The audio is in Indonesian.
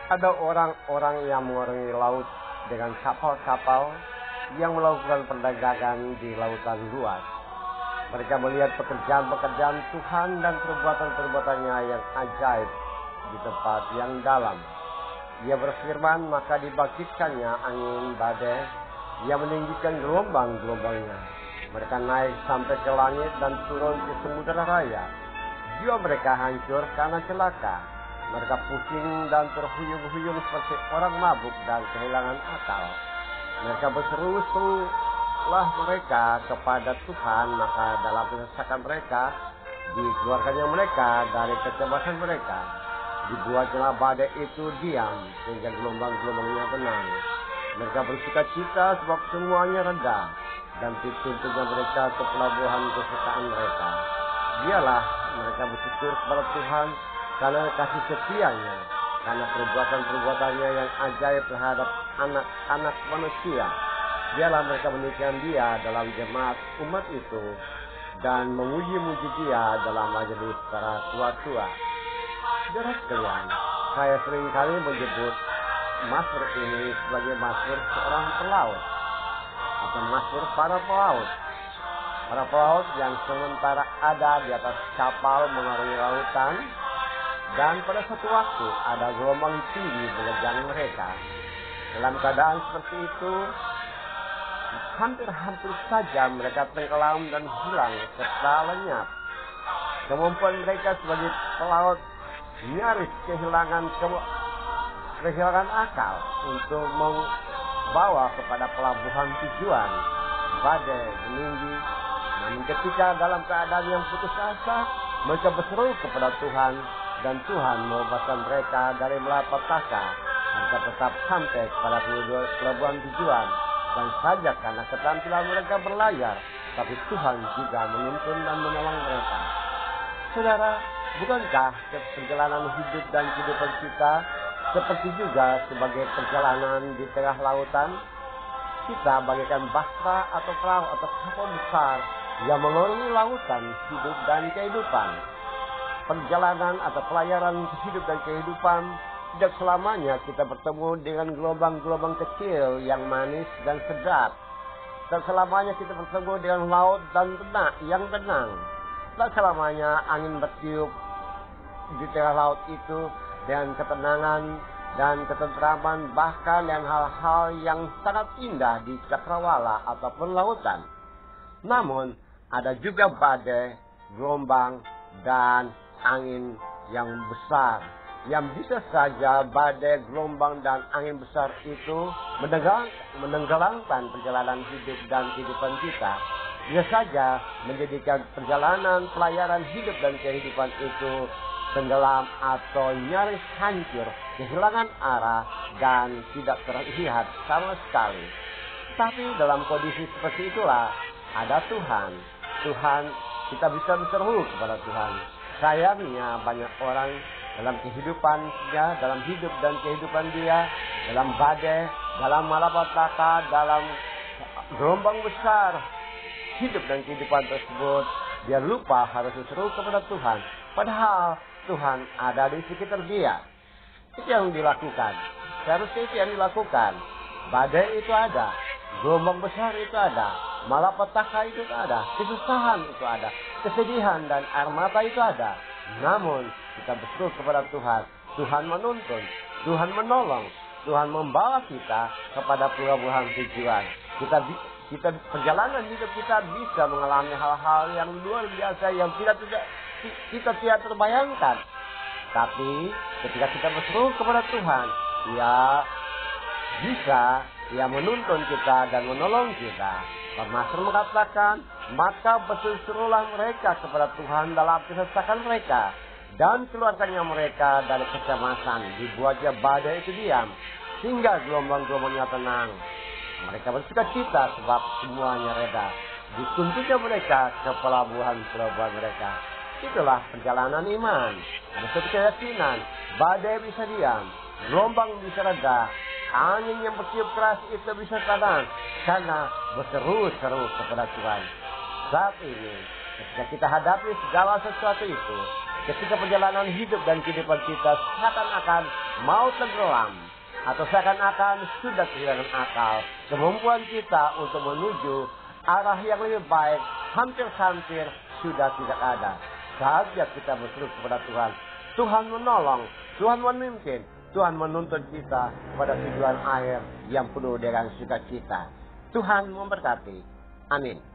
Ada orang-orang yang mengarungi laut dengan kapal-kapal yang melakukan perdagangan di lautan luas. Mereka melihat pekerjaan-pekerjaan Tuhan dan perbuatan-perbuatannya yang ajaib di tempat yang dalam. Dia berfirman, maka dibangkitkannya angin badai yang meninggikan gelombang-gelombangnya. Mereka naik sampai ke langit dan turun ke samudera raya. Jiwa mereka hancur karena celaka. Mereka pusing dan terhuyung-huyung seperti orang mabuk dan kehilangan akal. Mereka berseru-serulah mereka kepada Tuhan, maka dalam kesesakan mereka dikeluarkannya mereka dari kecemasan mereka. Dibuatnya badai itu diam sehingga gelombang-gelombangnya tenang. Mereka bersuka cita sebab semuanya reda dan dituntutnya mereka ke pelabuhan kesukaan mereka. Dialah mereka bersyukur kepada Tuhan karena kasih setianya, karena perbuatan-perbuatannya yang ajaib terhadap anak-anak manusia. Dialah mereka meninggikan dia dalam jemaat umat itu dan memuji-muji dia dalam majelis para tua-tua. Saudara sekalian, saya seringkali menyebut Mazmur ini sebagai Mazmur seorang pelaut atau Mazmur para pelaut. Para pelaut yang sementara ada di atas kapal mengarungi lautan, dan pada suatu waktu ada gelombang tinggi menerjang mereka. Dalam keadaan seperti itu, hampir-hampir saja mereka tenggelam dan hilang serta lenyap. Kemampuan mereka sebagai pelaut nyaris kehilangan akal untuk membawa kepada pelabuhan tujuan. Badai meninggi, namun ketika dalam keadaan yang putus asa, mereka berseru kepada Tuhan, dan Tuhan membebaskan mereka dari malapetaka. Mereka tetap sampai kepada pelabuhan tujuan, dan saja karena keterampilan mereka berlayar, tapi Tuhan juga menuntun dan menolong mereka. Saudara, bukankah perjalanan hidup dan kehidupan kita seperti juga sebagai perjalanan di tengah lautan? Kita bagaikan basta atau perahu atau kapal besar yang mengarungi lautan hidup dan kehidupan. Perjalanan atau pelayaran hidup dan kehidupan tidak selamanya kita bertemu dengan gelombang-gelombang kecil yang manis dan sedap. Tak selamanya kita bertemu dengan laut dan tenang. Tak selamanya angin bertiup di tengah laut itu dengan ketenangan dan ketentraman, bahkan dengan hal-hal yang sangat indah di cakrawala ataupun lautan. Namun ada juga badai, gelombang, dan angin yang besar, yang bisa saja badai, gelombang, dan angin besar itu menenggelamkan perjalanan hidup dan kehidupan kita. Bisa saja menjadikan perjalanan pelayaran hidup dan kehidupan itu tenggelam atau nyaris hancur, kehilangan arah, dan tidak terlihat sama sekali. Tapi dalam kondisi seperti itulah ada Tuhan. Kita bisa berseru kepada Tuhan. Sayangnya banyak orang dalam kehidupannya, dalam hidup dan kehidupan dia, dalam badai, dalam malapetaka, dalam gelombang besar hidup dan kehidupan tersebut, dia lupa harus berseru kepada Tuhan. Padahal Tuhan ada di sekitar dia. Itu yang dilakukan. Seharusnya itu yang dilakukan. Badai itu ada, gelombang besar itu ada, malapetaka itu ada, kesusahan itu ada, kesedihan dan air mata itu ada. Namun kita berseru kepada Tuhan. Tuhan menuntun, Tuhan menolong, Tuhan membawa kita kepada pelabuhan tujuan. Kita perjalanan hidup kita bisa mengalami hal-hal yang luar biasa yang kita tidak terbayangkan. Tapi ketika kita berseru kepada Tuhan, Dia menuntun kita dan menolong kita. Mazmur mengatakan, maka berserulah mereka kepada Tuhan dalam kesesakan mereka, dan keluarkannya mereka dari kecemasan. Dibuatnya badai itu diam, sehingga gelombang-gelombangnya tenang. Mereka bersuka cita sebab semuanya reda. Dituntutnya mereka ke pelabuhan-pelabuhan mereka. Itulah perjalanan iman. Ada satu keyakinan, badai bisa diam, gelombang bisa reda, angin yang bertiup keras itu bisa tenang, karena berseru-seru kepada Tuhan. Saat ini, ketika kita hadapi segala sesuatu itu, ketika perjalanan hidup dan kehidupan kita seakan-akan mau tenggelam, atau seakan-akan sudah kehilangan akal, kemampuan kita untuk menuju arah yang lebih baik hampir-hampir sudah tidak ada. Saatnya kita berseru kepada Tuhan. Tuhan menolong, Tuhan memimpin, Tuhan menuntun kita pada tujuan akhir yang penuh dengan sukacita. Tuhan memberkati. Amin.